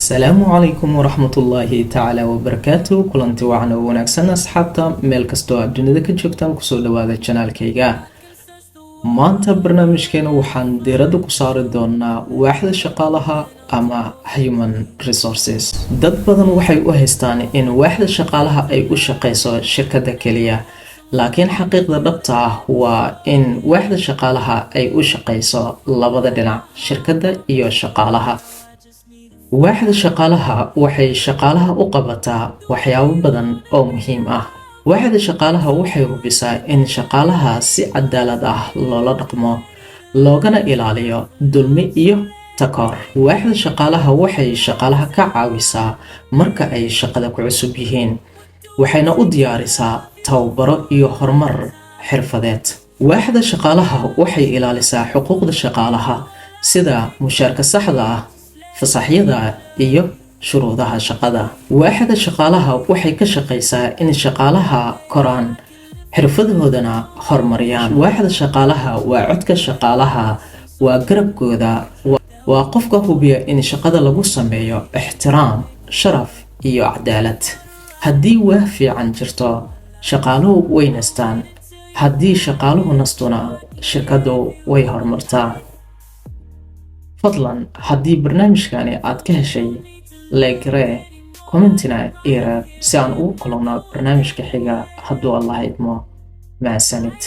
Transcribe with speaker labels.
Speaker 1: السلام عليكم ورحمة الله تعالى وبركاته. كلنتي وعنا وناكسنا أصحابتا ميل كستو الدنيا كجوجتان كسو دوادا channel كيغا maanta barnaamijkeena waxaan diiradda ku saari doonaa waaxda shaqaalaha ama human resources. dad badan waxay u haystaan in waaxda shaqaalaha ay u shaqeyso shirkadda kaliya, laakiin xaqiiqda dhabta ah waa in waaxda shaqaalaha ay u shaqeyso labada dhinac, shirkadda iyo shaqaalaha. waaxda shaqaalaha waxay shaqaalaha u qabataa waxyaabo badan oo muhiim ah. waaxda shaqaalaha waxay hubisaa in shaqaalaha si cadaalad ah loola dhaqmo, loogana ilaaliyo dulmi iyo takoor. waaxda shaqaalaha waxay shaqaalaha ka caawisaa marka ay shaqada ku cusub yihiin, waxayna u diyaarisaa tababaro iyo horumar xirfadeed. waaxda shaqaalaha waxay ilaalisaa xuquuqda shaqaalaha sida mushaarka saxda ah, fasaxyada iyo shuruudaha shaqada. waaxda shaqaalaha waxay ka shaqeysaa in shaqaalaha koraan, xirfadoodana horumariyaan. waaxda shaqaalaha waa codka shaqaalaha, waa garabkooda, waa qofka hubiya in shaqada lagu sameeyo ixtiraam, sharaf iyo cadaalad. haddii waax fiican jirto, shaqaaluhu way nastaan. haddii shaqaaluhu nastuna, shirkadu way horumartaa. fadlan haddii barnaamijkani aad ka heshay, leegree, commentina ira si aan ugu kulano barnaamijka xiga hadduu Allah idmo. maasanid.